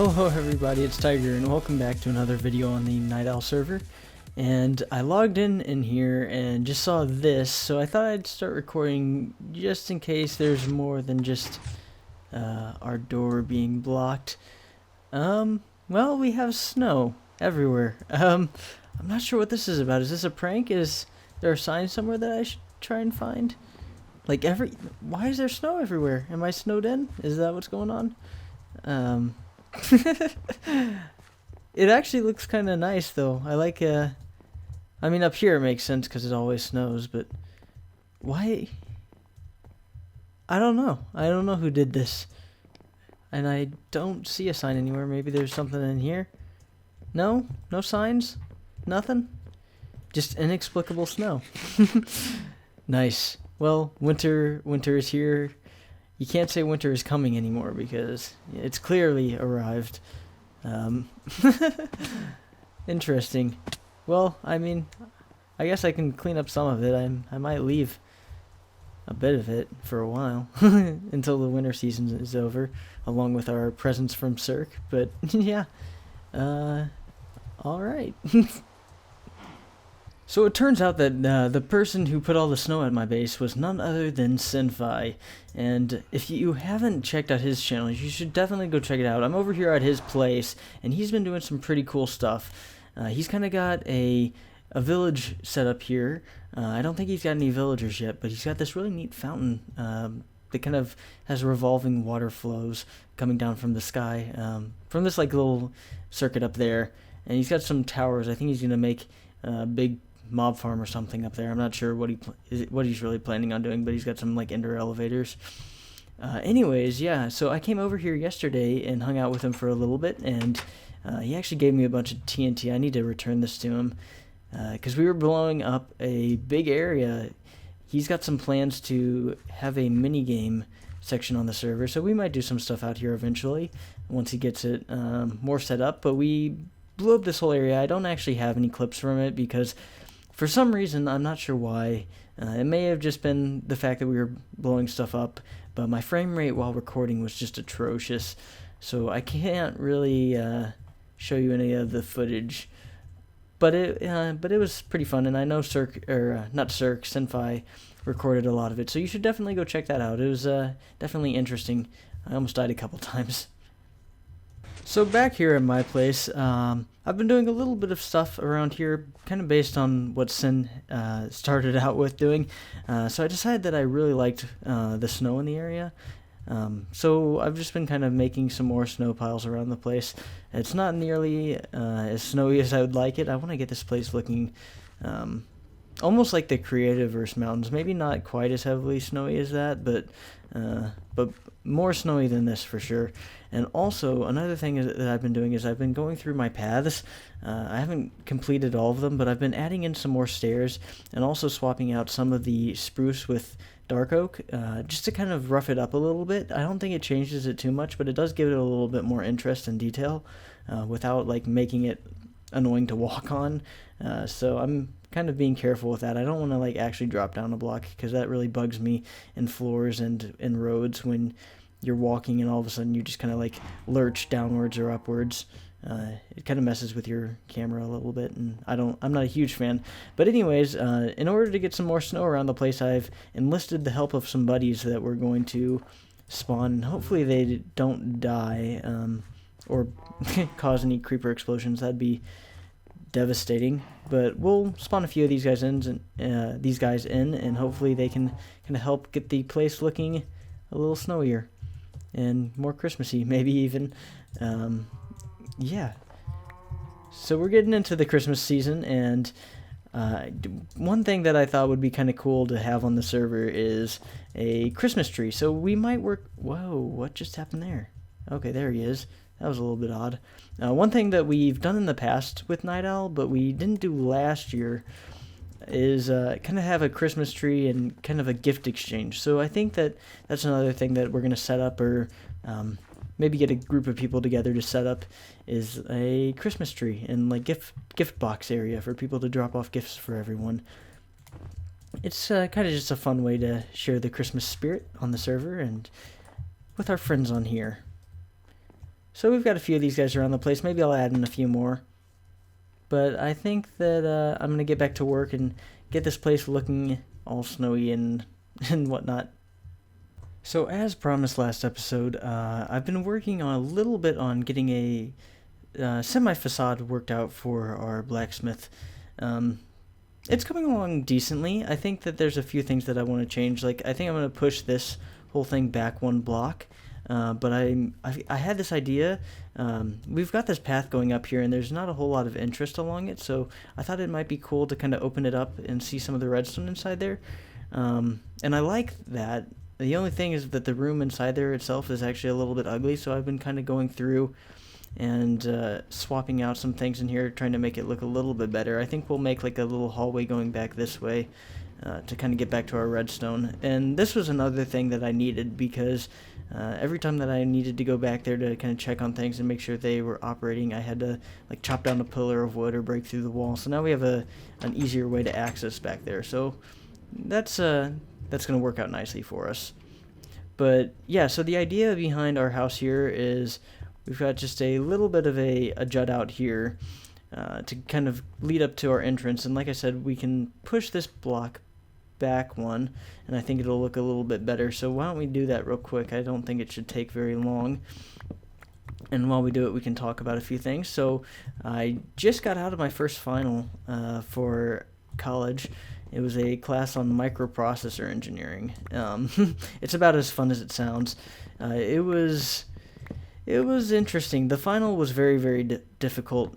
Hello everybody, it's Tiger and welcome back to another video on the NightOwl server. And I logged in here and just saw this, so I thought I'd start recording just in case there's more than just our door being blocked. Well, we have snow everywhere. I'm not sure what this is about. Is this a prank? Is there a sign somewhere that I should try and find? Like why is there snow everywhere? Am I snowed in? Is that what's going on? It actually looks kind of nice though. I like I mean up here it makes sense because it always snows, but why? I don't know who did this, and I don't see a sign anywhere. Maybe there's something in here. No signs, nothing, just inexplicable snow. Nice. Well, winter is here. You can't say winter is coming anymore because it's clearly arrived. Interesting. Well, I mean, I guess I can clean up some of it. I might leave a bit of it for a while until the winter season is over, along with our presents from Cirque. But yeah, all right. So it turns out that the person who put all the snow at my base was none other than Senfi, and if you haven't checked out his channel, you should definitely go check it out. I'm over here at his place, and he's been doing some pretty cool stuff. He's kind of got a village set up here. I don't think he's got any villagers yet, but he's got this really neat fountain that kind of has revolving water flows coming down from the sky, from this like little circuit up there, and he's got some towers. I think he's gonna make a big mob farm or something up there. I'm not sure what he's really planning on doing, but he's got some like indoor elevators. Anyways, yeah, so I came over here yesterday and hung out with him for a little bit, and he actually gave me a bunch of TNT. I need to return this to him because we were blowing up a big area. He's got some plans to have a mini game section on the server, so we might do some stuff out here eventually once he gets it more set up. But we blew up this whole area. I don't actually have any clips from it because for some reason, I'm not sure why, it may have just been the fact that we were blowing stuff up, but my frame rate while recording was just atrocious, so I can't really show you any of the footage. But it was pretty fun, and I know Senfi recorded a lot of it, so you should definitely go check that out. It was definitely interesting. I almost died a couple times. So back here at my place, I've been doing a little bit of stuff around here, kind of based on what Sin started out with doing. So I decided that I really liked the snow in the area. So I've just been kind of making some more snow piles around the place. It's not nearly as snowy as I would like it. I want to get this place looking almost like the Creativeverse mountains. Maybe not quite as heavily snowy as that, but more snowy than this for sure. And also, another thing that I've been doing is I've been going through my paths. I haven't completed all of them, but I've been adding in some more stairs and also swapping out some of the spruce with dark oak just to kind of rough it up a little bit. I don't think it changes it too much, but it does give it a little bit more interest and detail without like making it annoying to walk on. So I'm kind of being careful with that. I don't want to like actually drop down a block because that really bugs me in floors and in roads when you're walking and all of a sudden you just kind of like lurch downwards or upwards. It kind of messes with your camera a little bit, and I'm not a huge fan. But anyways, in order to get some more snow around the place, I've enlisted the help of some buddies that we're going to spawn, and hopefully they don't die or cause any creeper explosions. That'd be devastating. But we'll spawn a few of these guys in, and hopefully they can kind of help get the place looking a little snowier and more Christmassy, maybe even. Yeah. So we're getting into the Christmas season, and one thing that I thought would be kind of cool to have on the server is a Christmas tree. So we might work. Whoa! What just happened there? Okay, there he is. That was a little bit odd. One thing that we've done in the past with NightOwl, but we didn't do last year, is kind of have a Christmas tree and kind of a gift exchange. So I think that that's another thing that we're going to set up, or maybe get a group of people together to set up, is a Christmas tree and like gift box area for people to drop off gifts for everyone. It's kind of just a fun way to share the Christmas spirit on the server and with our friends on here. So we've got a few of these guys around the place. Maybe I'll add in a few more. But I think that I'm going to get back to work and get this place looking all snowy and whatnot. So as promised last episode, I've been working on a little bit on getting a semi-facade worked out for our blacksmith. It's coming along decently. I think that there's a few things that I want to change. Like, I think I'm going to push this whole thing back one block. But I had this idea. We've got this path going up here, and there's not a whole lot of interest along it, so I thought it might be cool to kind of open it up and see some of the redstone inside there. And I like that. The only thing is that the room inside there itself is actually a little bit ugly, so I've been kind of going through and swapping out some things in here, trying to make it look a little bit better. I think we'll make like a little hallway going back this way to kind of get back to our redstone. And this was another thing that I needed, because every time that I needed to go back there to kind of check on things and make sure they were operating, I had to like chop down a pillar of wood or break through the wall. So now we have an easier way to access back there. So that's going to work out nicely for us. But yeah, so the idea behind our house here is we've got just a little bit of a jut out here to kind of lead up to our entrance. And like I said, we can push this block back one, and I think it'll look a little bit better. So why don't we do that real quick? I don't think it should take very long. And while we do it, we can talk about a few things. So I just got out of my first final for college. It was a class on microprocessor engineering. It's about as fun as it sounds. It was interesting. The final was very, very difficult.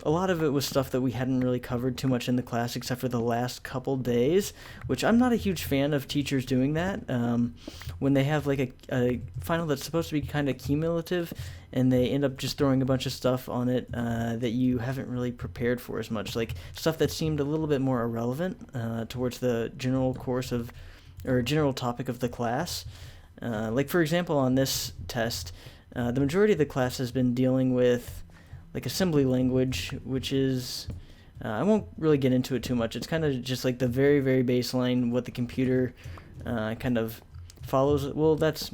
A lot of it was stuff that we hadn't really covered too much in the class, except for the last couple days, which I'm not a huge fan of teachers doing that. When they have like a final that's supposed to be kind of cumulative, and they end up just throwing a bunch of stuff on it that you haven't really prepared for as much, like stuff that seemed a little bit more irrelevant towards the general course of, or general topic of the class. Like for example, on this test, the majority of the class has been dealing with like assembly language, which is, I won't really get into it too much. It's kind of just like the very, very baseline, what the computer kind of follows. Well, that's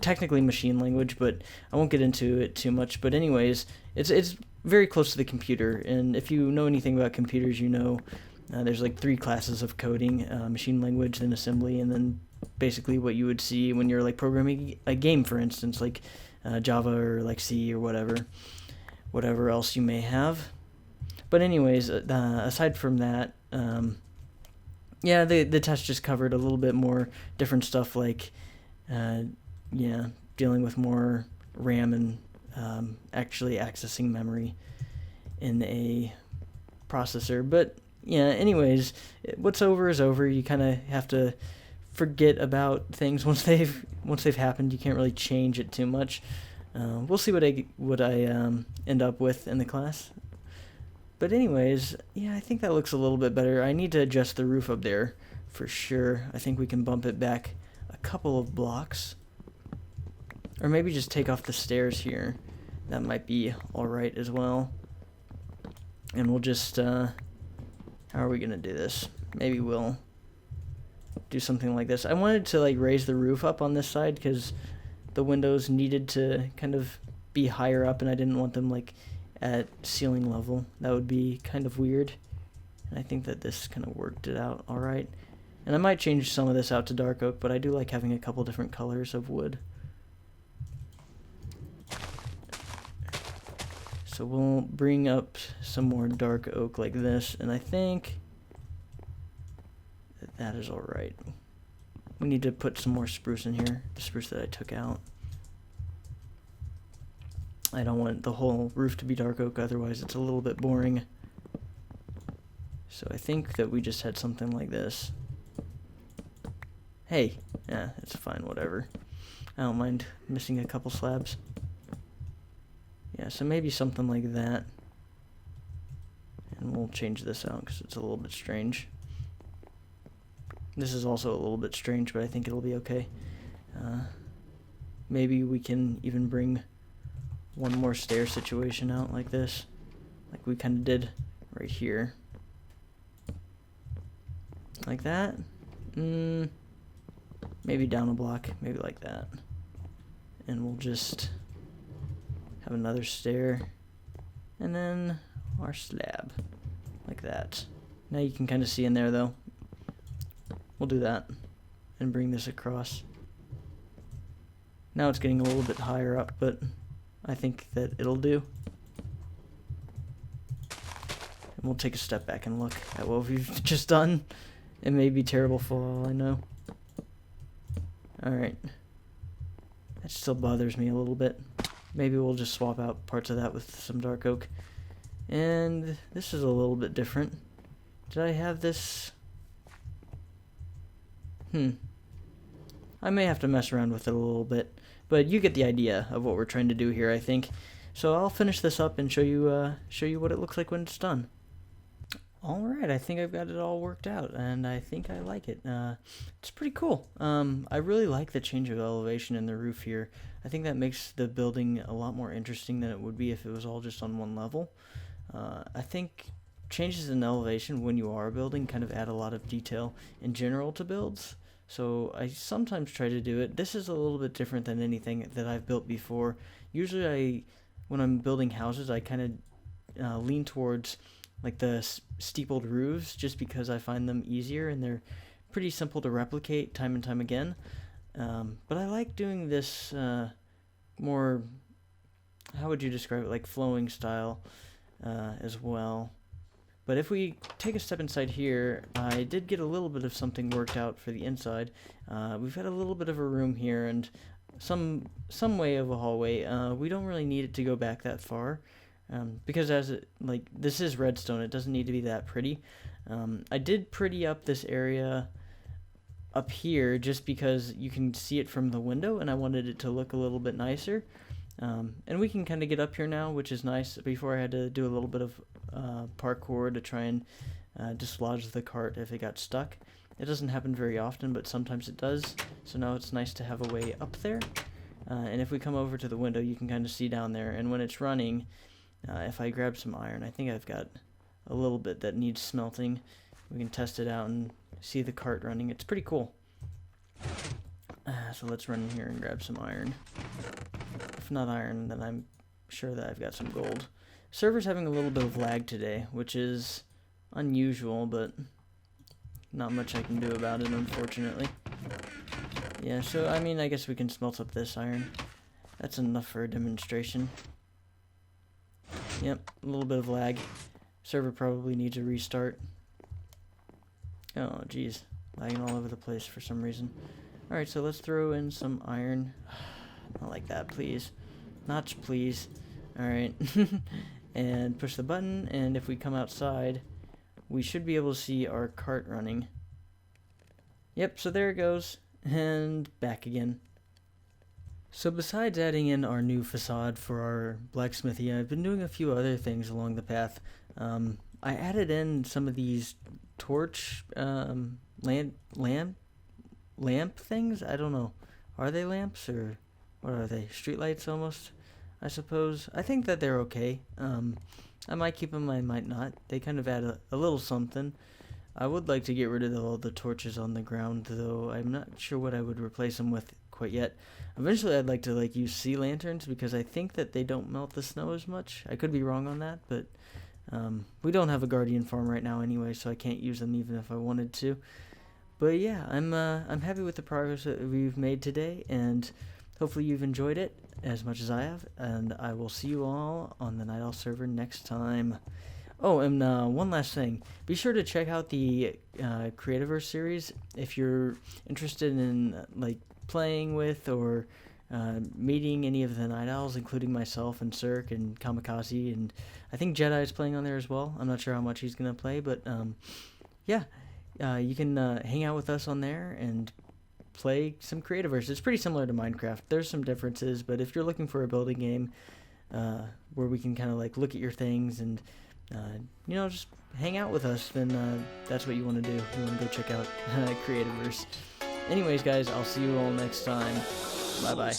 technically machine language, but I won't get into it too much. But anyways, it's very close to the computer. And if you know anything about computers, you know there's like 3 classes of coding, machine language, then assembly, and then basically what you would see when you're like programming a game, for instance, like Java or like C or whatever else you may have. But anyways, aside from that, yeah, the test just covered a little bit more different stuff, like dealing with more RAM and actually accessing memory in a processor. But yeah, anyways, what's over is over. You kind of have to forget about things once they've happened. You can't really change it too much. We'll see what I end up with in the class. But anyways, yeah, I think that looks a little bit better. I need to adjust the roof up there for sure. I think we can bump it back a couple of blocks. Or maybe just take off the stairs here. That might be alright as well. And we'll just, how are we going to do this? Maybe we'll do something like this. I wanted to like raise the roof up on this side because the windows needed to kind of be higher up, and I didn't want them like at ceiling level. That would be kind of weird. And I think that this kind of worked it out all right. And I might change some of this out to dark oak, but I do like having a couple different colors of wood. So we'll bring up some more dark oak like this, and I think that is all right. We need to put some more spruce in here, the spruce that I took out. I don't want the whole roof to be dark oak, otherwise it's a little bit boring. So I think that we just had something like this. Hey, yeah, it's fine, whatever. I don't mind missing a couple slabs. Yeah, so maybe something like that. And we'll change this out because it's a little bit strange. This is also a little bit strange, but I think it'll be okay. Maybe we can even bring one more stair situation out like this, like we kind of did right here. Like that. Maybe down a block, maybe like that. And we'll just have another stair, and then our slab, like that. Now you can kind of see in there though. We'll do that, and bring this across. Now it's getting a little bit higher up, but I think that it'll do. And we'll take a step back and look at what we've just done. It may be terrible for all I know. Alright. That still bothers me a little bit. Maybe we'll just swap out parts of that with some dark oak. And this is a little bit different. Did I have this? I may have to mess around with it a little bit. But you get the idea of what we're trying to do here, I think. So I'll finish this up and show you what it looks like when it's done. Alright, I think I've got it all worked out, and I think I like it. It's pretty cool. I really like the change of elevation in the roof here. I think that makes the building a lot more interesting than it would be if it was all just on one level. I think changes in elevation when you are building kind of add a lot of detail in general to builds. So I sometimes try to do it. This is a little bit different than anything that I've built before. Usually when I'm building houses, I kind of lean towards like the steepled roofs just because I find them easier and they're pretty simple to replicate time and time again. But I like doing this more, how would you describe it, like flowing style as well. But if we take a step inside here, I did get a little bit of something worked out for the inside. We've got a little bit of a room here and some way of a hallway. We don't really need it to go back that far. Because this is redstone, it doesn't need to be that pretty. I did pretty up this area up here just because you can see it from the window and I wanted it to look a little bit nicer. And we can kind of get up here now, which is nice. Before I had to do a little bit of parkour to try and dislodge the cart if it got stuck. It doesn't happen very often, but sometimes it does. So now it's nice to have a way up there. And if we come over to the window, you can kind of see down there. And when it's running, if I grab some iron, I think I've got a little bit that needs smelting. We can test it out and see the cart running. It's pretty cool. So let's run in here and grab some iron. If not iron, then I'm sure that I've got some gold. Server's having a little bit of lag today, which is unusual, but not much I can do about it, unfortunately. Yeah, so I mean, I guess we can smelt up this iron. That's enough for a demonstration. Yep, a little bit of lag. Server probably needs a restart. Oh, geez. Lagging all over the place for some reason. Alright, so let's throw in some iron. Not like that, please. Notch, please. Alright. And push the button, and if we come outside, we should be able to see our cart running. Yep, so there it goes. And back again. So besides adding in our new facade for our blacksmithy, I've been doing a few other things along the path. I added in some of these torch lamp things. I don't know. Are they lamps or what are they? Streetlights almost, I suppose. I think that they're okay. I might keep them, I might not. They kind of add a little something. I would like to get rid of all the torches on the ground, though I'm not sure what I would replace them with quite yet. Eventually I'd like to use sea lanterns because I think that they don't melt the snow as much. I could be wrong on that, but we don't have a guardian farm right now anyway, so I can't use them even if I wanted to. But yeah, I'm happy with the progress that we've made today, and hopefully you've enjoyed it as much as I have, and I will see you all on the NightOwl server next time. Oh, and one last thing. Be sure to check out the Creativerse series if you're interested in playing with or meeting any of the Night Owls, including myself and Cirque and Kamikaze, and I think Jedi is playing on there as well. I'm not sure how much he's going to play, but yeah, you can hang out with us on there and play some Creativerse. It's pretty similar to Minecraft. There's some differences, but if you're looking for a building game where we can kind of look at your things and just hang out with us, then that's what you want to do. You want to go check out Creativerse. Anyways, guys, I'll see you all next time. Bye-bye.